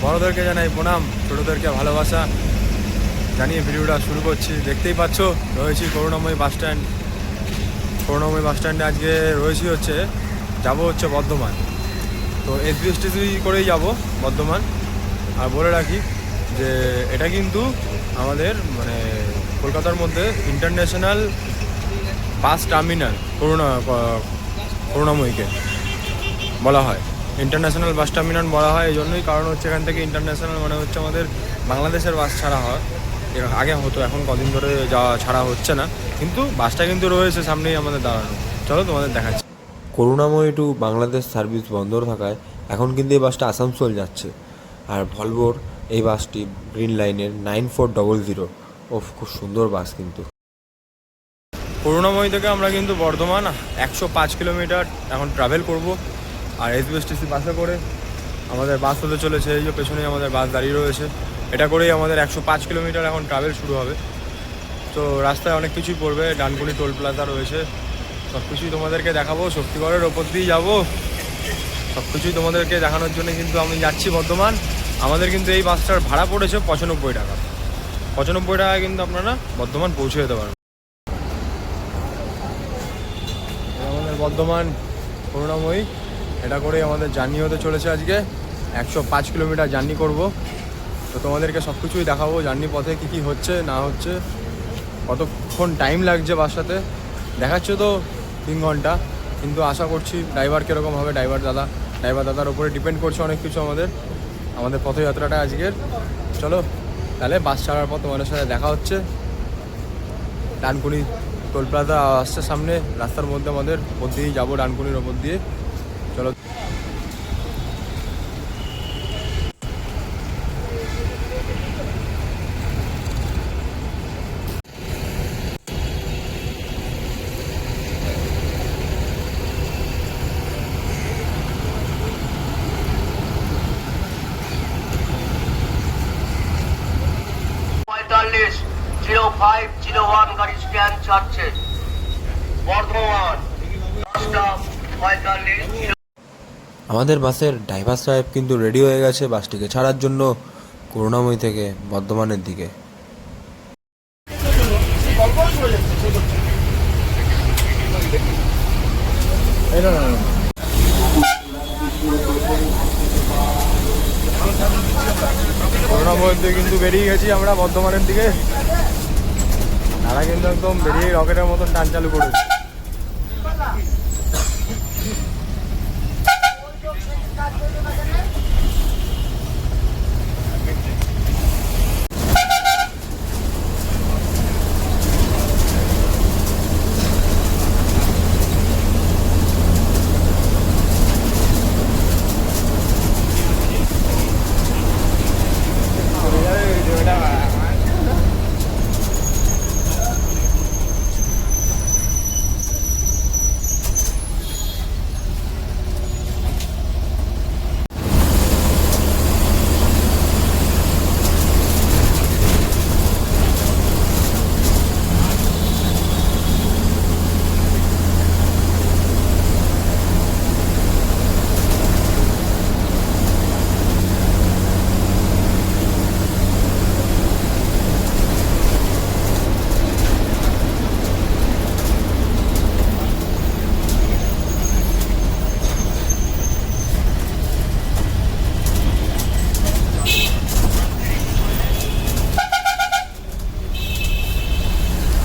বড়োদেরকে জানাই প্রণাম, ছোটোদেরকে ভালোবাসা জানিয়ে ভিডিওটা শুরু করছি। দেখতেই পাচ্ছ রয়েছি করুণাময়ী বাস স্ট্যান্ড। করুণাময়ী বাস স্ট্যান্ডে আজকে রয়েছি হচ্ছে যাব হচ্ছে বর্ধমান। তো এসবিএসটিসি করেই যাব বর্ধমান। আর বলে রাখি যে এটা কিন্তু আমাদের মানে কলকাতার মধ্যে ইন্টারন্যাশনাল বাস টার্মিনাল করুণাময়ীকে বলা হয়। ইন্টারন্যাশনাল বাস টার্মিনাল বলা হয় এই জন্যই, কারণ হচ্ছে এখান থেকে ইন্টারন্যাশনাল মানে হচ্ছে আমাদের বাংলাদেশের বাস ছাড়া হয়। আগে হতো, এখন কদিন ধরে যাওয়া ছাড়া হচ্ছে না, কিন্তু বাসটা কিন্তু রয়েছে সামনেই আমাদের দাঁড়ানো। চলো তোমাদের দেখাচ্ছি। করুণাময়ী টু বাংলাদেশ সার্ভিস বন্ধ থাকায় এখন কিন্তু এই বাসটা আসানসোল যাচ্ছে। আর ভলভোর এই বাসটি গ্রিন লাইনের 9400। ও খুব সুন্দর বাস কিন্তু। করুণাময়ী থেকে আমরা কিন্তু বর্ধমান 105 কিলোমিটার এখন ট্রাভেল করব। আর এসবিএসটিসি বাসে করে আমাদের বাস হতে চলেছে, এই যে পেছনেই আমাদের বাস দাঁড়িয়ে রয়েছে। এটা করেই আমাদের 105 কিলোমিটার এখন ট্রাভেল শুরু হবে। তো রাস্তায় অনেক কিছুই পড়বে, ডানকুনি টোল প্লাজা রয়েছে, সব কিছুই তোমাদেরকে দেখাবো। শক্তিগড়ের ওপর দিয়েই যাবো, সব কিছুই তোমাদেরকে দেখানোর জন্য কিন্তু আমি যাচ্ছি বর্ধমান। আমাদের কিন্তু এই বাসটার ভাড়া পড়েছে 95 টাকা। 95 টাকায় কিন্তু আপনারা বর্ধমান পৌঁছে যেতে পারবেন। আমাদের বর্ধমান করুণাময়ী, এটা করেই আমাদের জার্নি হতে চলেছে আজকে। 105 কিলোমিটার জার্নি করব। তো তোমাদেরকে সব কিছুই দেখাবো, জার্নি পথে কী কী হচ্ছে না হচ্ছে, কতক্ষণ টাইম লাগছে বাসাতে। দেখাচ্ছে তো 3 ঘন্টা, কিন্তু আশা করছি ড্রাইভার কীরকম হবে, ড্রাইভার দাদার উপরে ডিপেন্ড করছে অনেক কিছু আমাদের পথযাত্রাটা আজকের। চলো তাহলে বাস ছাড়ার পর তোমাদের সাথে দেখা হচ্ছে। ডানকুনি টোল প্লাজা আসছে সামনে, রাস্তার মধ্যে আমাদের ওপর দিয়েই যাবো, ডানকুনির ওপর দিয়ে। চলো। পঁয়তাল্লিশ 0501 গাড়ি স্ট্যান্ড ছাড়ছে বর্ধমান 10:45। আমাদের বাসের ড্রাইভার সাহেব কিন্তু রেডি হয়ে গেছে বাসটিকে ছাড়ার জন্য করুণাময়ী থেকে বর্ধমানের দিকে। করুণাময়ী থেকে কিন্তু বেরিয়ে গেছি আমরা বর্ধমানের দিকে। তারা কিন্তু একদম বেরিয়ে রকেটের মতন টান চালু করেছে।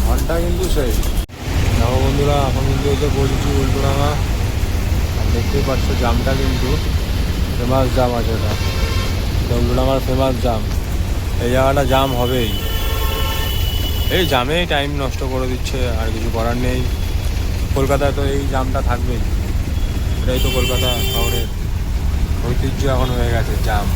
ঘন্টা কিন্তু সেই। দেখো বন্ধুরা, এখন কিন্তু এসে বলছি উল্টোডাঙা। দেখতেই পাচ্ছ জামটা কিন্তু ফেমাস জাম আছে, এটা উল্টোডাঙার ফেমাস জাম। এই জায়গাটা জাম হবেই, এই জামেই টাইম নষ্ট করে দিচ্ছে, আর কিছু করার নেই। কলকাতায় তো এই জামটা থাকবেই, এটাই তো কলকাতা শহরের ঐতিহ্য এখন হয়ে গেছে জাম।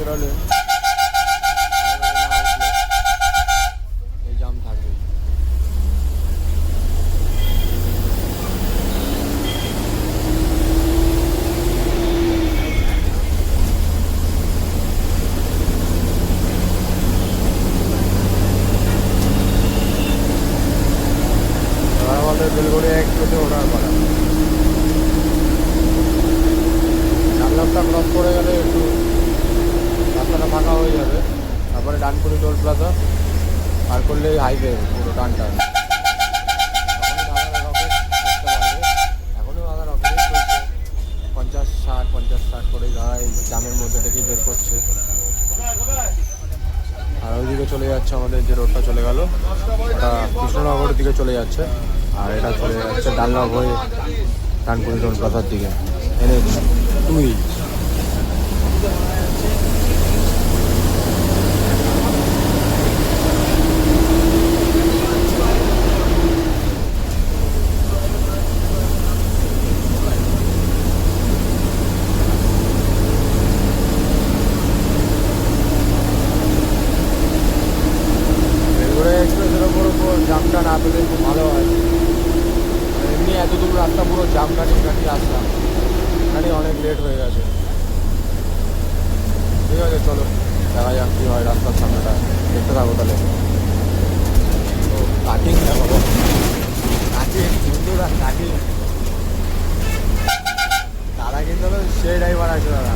বেরোলে এই জাম থাকবে। আমাদের বেলগড়ি একটুতে ওঠার পারা, ডানলাপটা ক্রস করে গেলে একটু রাস্তাটা ফাঁকা হয়ে যাবে। তারপরে ডানকুনি টোল প্লাজা পার করলেই হাইওয়ে পুরো টানটা। এখনও দাদা রকেটই চলছে 50-60 করে দাদা এই জামের মধ্যে থেকেই বের করছে। আর ওইদিকে চলে যাচ্ছে আমাদের যে রোডটা চলে গেল ওটা কৃষ্ণনগরের দিকে চলে যাচ্ছে, আর এটা চলে যাচ্ছে ডানলাভ হয়ে ডানকুনি টোল প্লাজার দিকে এনে তুই। এক্সপ্রেসের ওপর জামটা না পেলে খুব ভালো হয়। এমনি এত দূর রাস্তা পুরো জাম কাটিয়ে আসলাম, এখানে অনেক লেট হয়ে গেছে। ঠিক আছে চলো দেখা যাক কী হয় রাস্তার সামনেটা, দেখতে থাকো তাহলে। তো কাটিং দেখো, কাটিং বন্ধুরা কাটিং। তারা কিন্তু সেই ড্রাইভার আছে দাদা।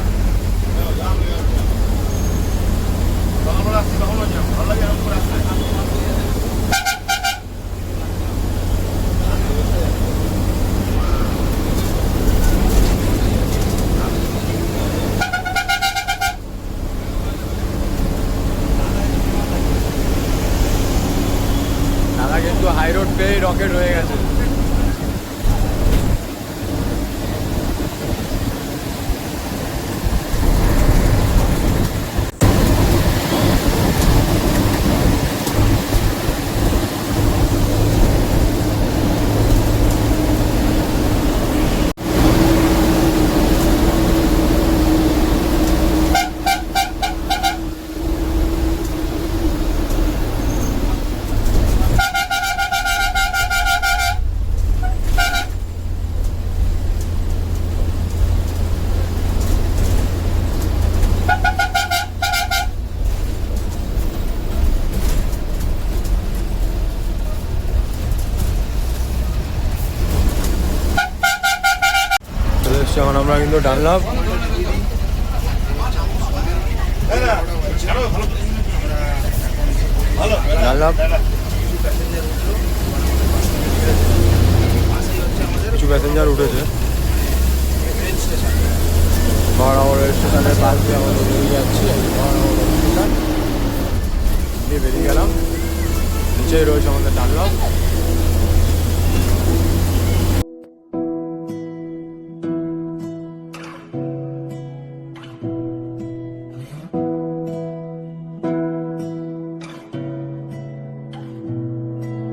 দাদা কিন্তু হাই রোড পেয়ে রকেট হয়ে গেছে। এখন আমরা কিন্তু ডানলাভ কিছু প্যাসেঞ্জার উঠেছে। মহানগর রেল স্টেশনের পাশ দিয়ে আমাদের বেরিয়ে যাচ্ছি। মহানগর রেল স্টেশন দিয়ে বেরিয়ে গেলাম, নিচেই রয়েছে আমাদের ডানলাভ।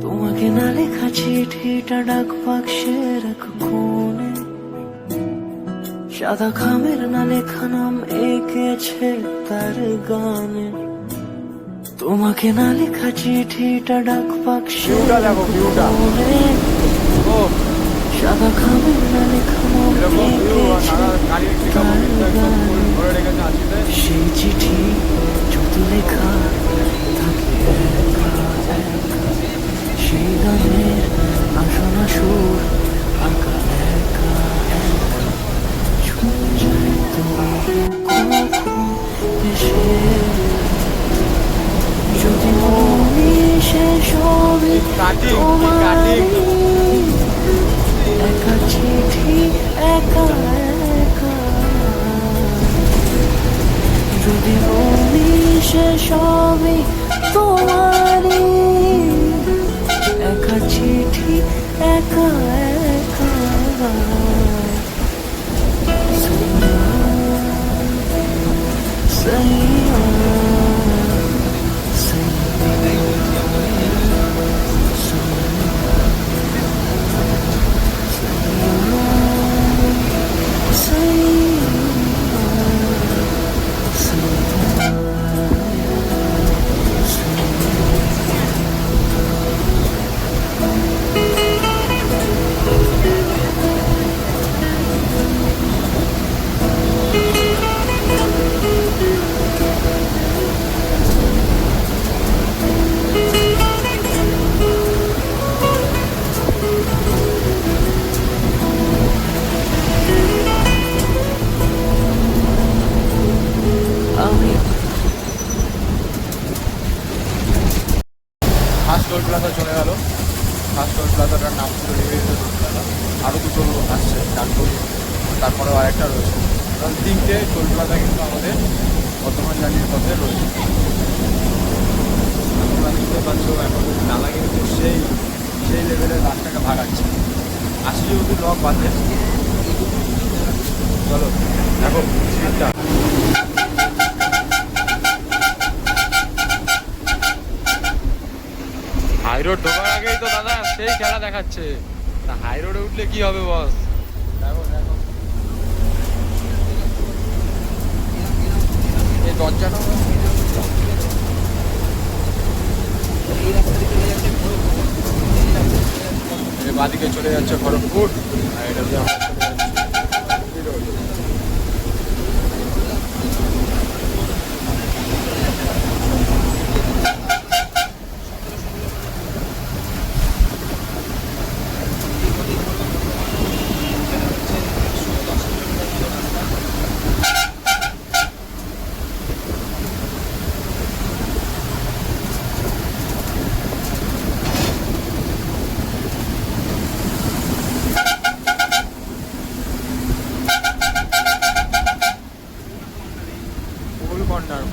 তোমাকে না লেখা চিঠিটা ডাক বাক্সের এক কোণে, সাদা খামের না লেখা নাম এঁকেছে তার গানে। তোমাকে না লেখা চিঠিটা ডাক বাক্সের এক কোণে, সাদা খামের না লেখা নাম এঁকেছে তার গানে। সেই চিঠি যত লেখা থাকে একা একা, সেই গানের আসনা সুর আঁকা একা একা, ছুঁয়ে যায় তো কখন এসে। যদি মনে শেষ হবে তোমারই, একা চিঠি একা একা। যদি মনে শেষ হবে তোমারই, একা চিঠি একা একা। Say দুটো আসছে, ডানকুনি, তারপরেও আরেকটা রয়েছে। কারণ 3টে টোল প্লাজা কিন্তু আমাদের বর্তমান জার্নির পথে রয়েছে। তোমরা দেখতে পাচ্ছ এখন দাদা কিন্তু সেই লেভেলের রাস্তাকে ভাগাচ্ছে। আসি যেহেতু লক বাজে, চলো দেখো স্পিডটা। হাই রোড ঢোকার আগেই তো দাদা সেই খেলা দেখাচ্ছে। তা হাই রোডে উঠলে কি হবে বস? দেখো দেখো এই দরজাটা বাদিকে চলে যাচ্ছে খড়গপুর, আর এটা দিয়ে আমরা চলে যাচ্ছি রোড।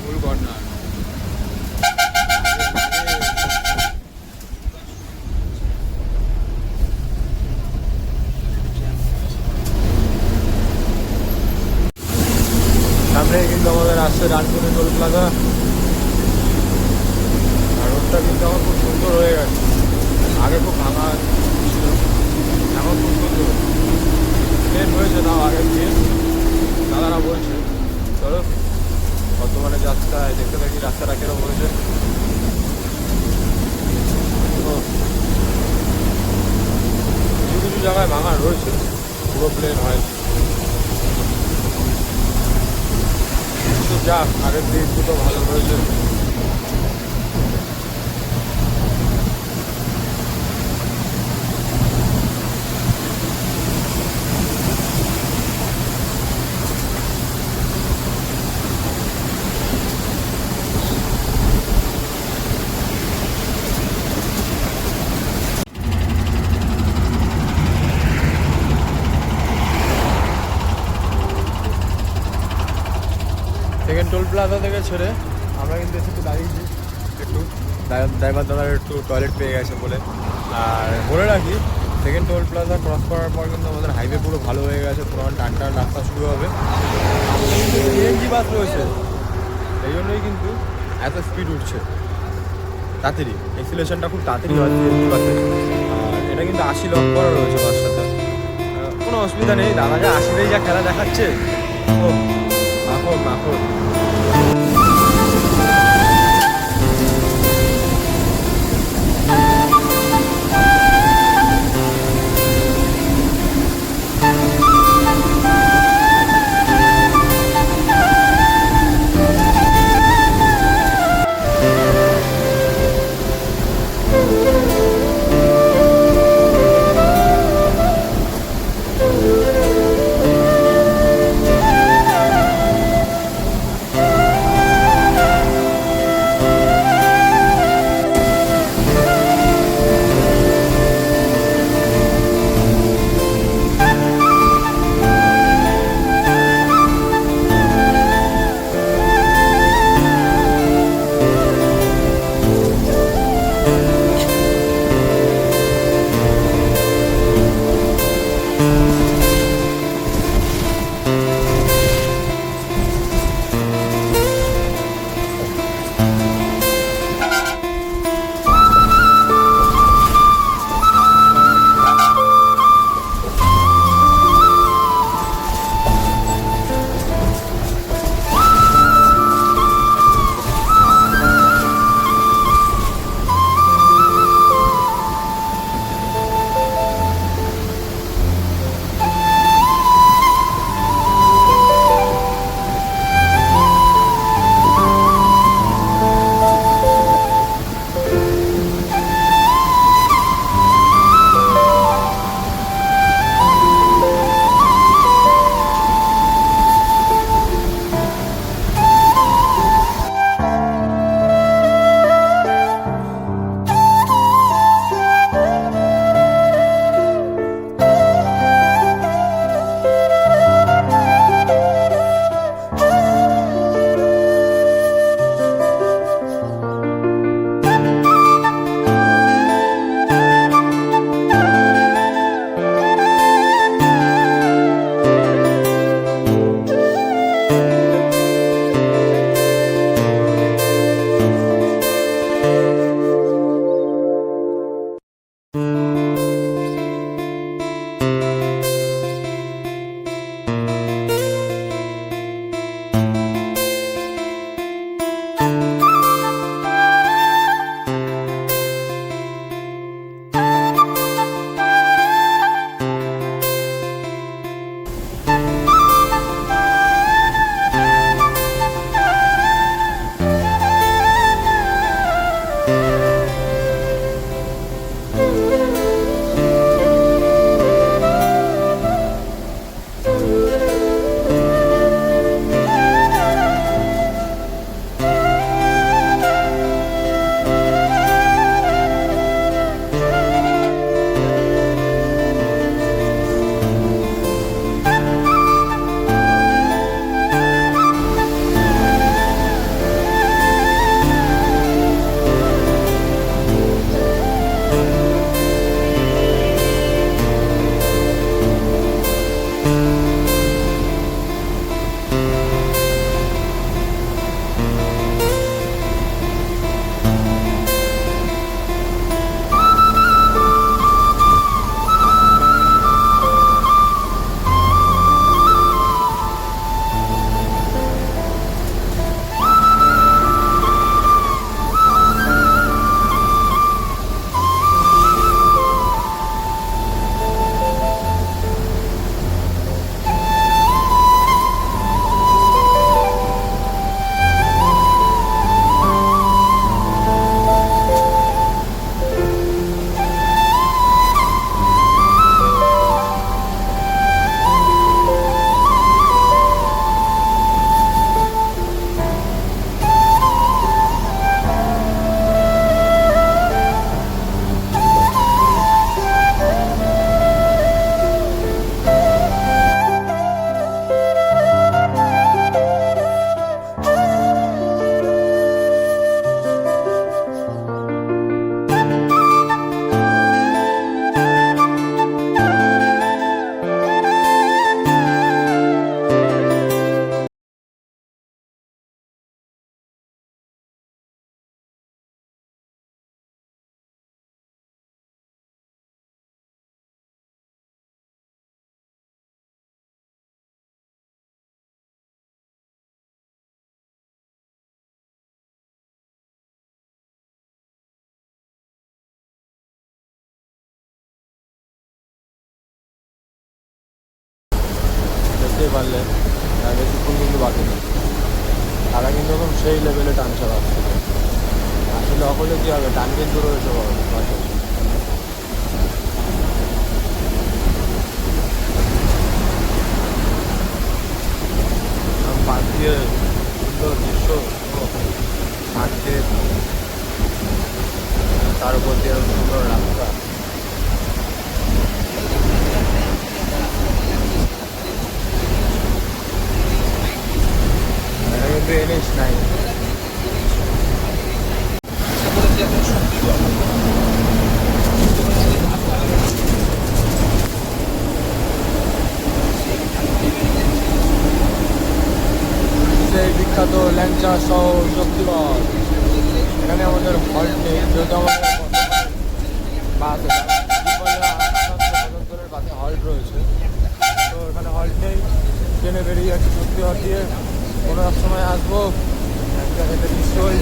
ফুল কর্নার। সামনে কিন্তু আমাদের আসছে ডানকুনি টোল প্লাজা। আর রোডটা কিন্তু আমার খুব সুন্দর হয়ে গেছে। আগে খুব ভাঙা ছিল, এখন খুব সুন্দর ট্রেন হয়েছে। তাও আগের দিয়ে দাদারা বলছে। চলো বর্তমানে রাস্তায় দেখতে থাকি রাস্তাটা কিরকম হয়েছে। কিছু কিছু জায়গায় ভাঙা রয়েছে, পুরো প্লেন হয়। তো যাক, আগের দিন তো ভালো রয়েছে। সেকেন্ড টোল প্লাজা থেকে ছেড়ে আমরা কিন্তু একটু দাঁড়িয়েছি, একটু ড্রাইভার দাদার একটু টয়লেট পেয়ে গেছে বলে। আর বলে রাখি, সেকেন্ড টোল প্লাজা ক্রস করার পর কিন্তু আমাদের হাইওয়ে পুরো ভালো হয়ে গেছে, পুরো টান রাস্তা শুরু হবে। সিএনজি বাস রয়েছে, এই জন্যই কিন্তু এত স্পিড উঠছে, তাড়াতাড়ি এক্সিলেশনটা খুব তাড়াতাড়ি হয় সিএনজি বাসে। আর এটা কিন্তু 80 লক করা রয়েছে বাসটাতে, কোনো অসুবিধা নেই। দাদা যা 80তেই যা খেলা দেখাচ্ছে, ও মাখন। যেতে পারলে আর বেশিক্ষণ কিন্তু বাকি নেই। তারা কিন্তু এখন সেই লেভেলে টান চালাচ্ছে। আসলে অকলে কী হবে, টান কিন্তু রয়েছে বাসে। পাশ দিয়ে সুন্দর দৃশ্য, মাঠের তার উপর দিয়ে সুন্দর রাস্তা। এটা কিন্তু NH নাই। সেই বিখ্যাত ল্যাংচা শহর শক্তিগড়, এখানে আমাদের হল্ট নেই, যেহেতু আমাদের বাস আসানসোলের বাসে হল্ট রয়েছে, তো এখানে হল্ট নেই। ট্রেনে বেরিয়ে যাচ্ছি শক্তিগড় দিয়ে, কোনো এক সময় আসবো একটা খেতে নিশ্চয়ই।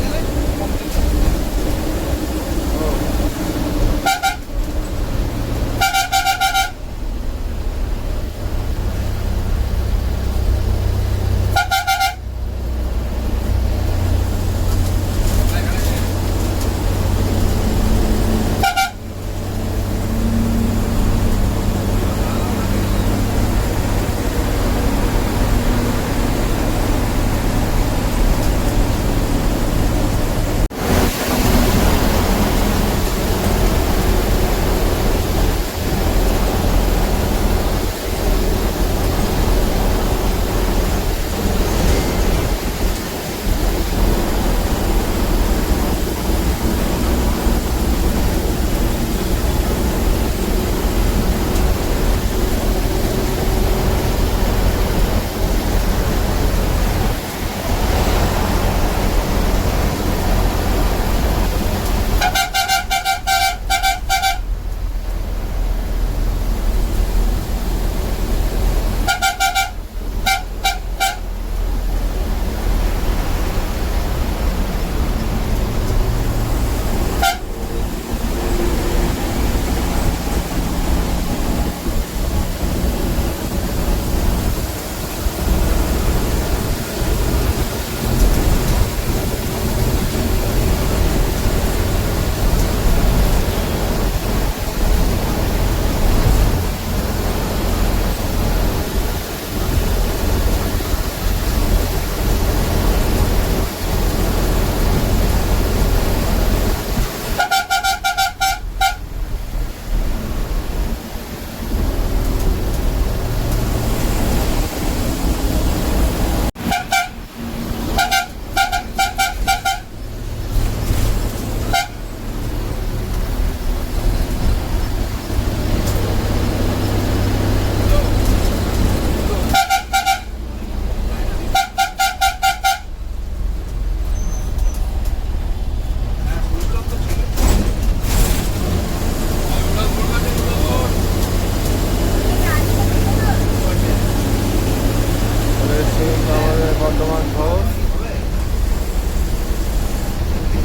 বর্ধমান শহর,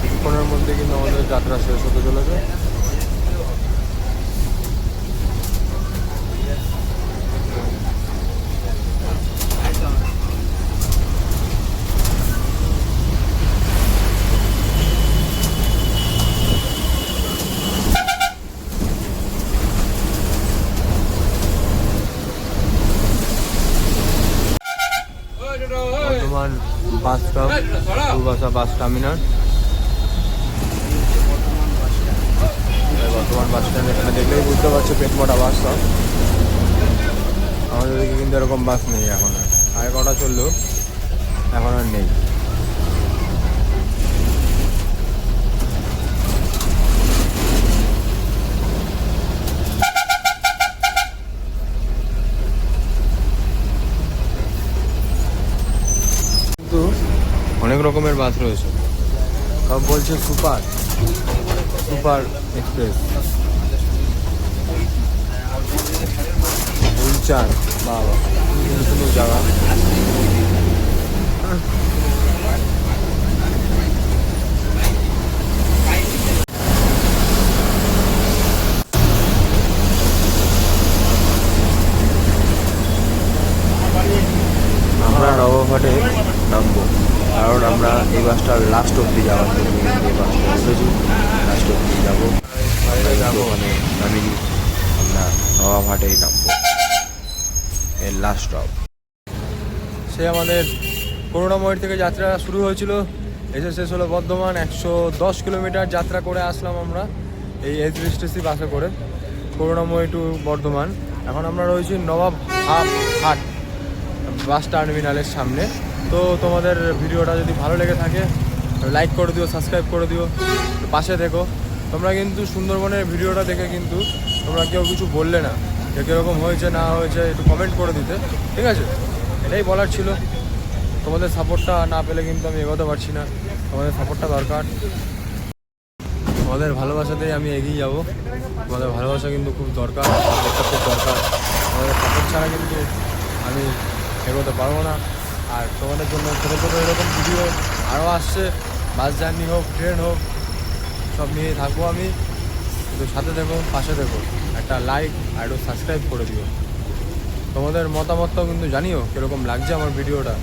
কিছুক্ষণের মধ্যে কিন্তু আমাদের যাত্রা শেষ হতে চলেছে। Bardhaman bus stop, Purbasha bus terminal. Bardhaman bus stand, এখানে দেখলেই বুঝতে পারছো পেটমোটা বাস স্টপ। আমাদের দিকে কিন্তু এরকম বাস নেই এখন আর, আগে কটা চললো, এখন আর নেই। কিন্তু অনেক রকমের বাস রয়েছে, সব বলছে সুপার সুপার এক্সপ্রেস, উলচার, বাবা সুন্দর সুন্দর জায়গা। নবাবহাটে নামবো, কারণ আমরা এই বাসটা লাস্ট অবধি যাওয়ার জন্য কিন্তু এই বাসটা উঠেছি। লাস্ট অবধি যাবো, ওখানে নামিনি, আমরা নবাবহাটেই নামবো, এর লাস্ট স্টপ। সে আমাদের করুণাময়ীর থেকে যাত্রা শুরু হয়েছিল, এসে শেষ হলো বর্ধমান। 110 কিলোমিটার যাত্রা করে আসলাম আমরা এই HBSTC বাসে করে করুণাময়ী টু বর্ধমান। এখন আমরা রয়েছি নবাব হাট বাস টার্মিনালের সামনে। তো তোমাদের ভিডিওটা যদি ভালো লেগে থাকে লাইক করে দিও, সাবস্ক্রাইব করে দিও, পাশে দেখো। তোমরা কিন্তু সুন্দরবনের ভিডিওটা দেখে কিন্তু তোমরা কেউ কিছু বললে না যে কীরকম হয়েছে না হয়েছে, একটু কমেন্ট করে দিতে, ঠিক আছে? এটাই বলার ছিল। তোমাদের সাপোর্টটা না পেলে কিন্তু আমি এগোতে পারছি না, তোমাদের সাপোর্টটা দরকার। তোমাদের ভালোবাসাতেই আমি এগিয়ে যাব, তোমাদের ভালোবাসা কিন্তু খুব দরকার, সাপোর্টটা খুব দরকার। তোমাদের সাপোর্ট ছাড়া কিন্তু আমি এগোতে পারবো না। আর তোমাদের জন্য ছোটো ছোটো এরকম ভিডিও আরও আসছে, বাস জার্নি হোক, ট্রেন হোক, সব নিয়ে থাকবো আমি। কিন্তু সাথে দেখো, পাশে দেখো, একটা লাইক আর একটু সাবস্ক্রাইব করে দিও। তোমাদের মতামতটাও কিন্তু জানিও কীরকম লাগছে আমার ভিডিওটা।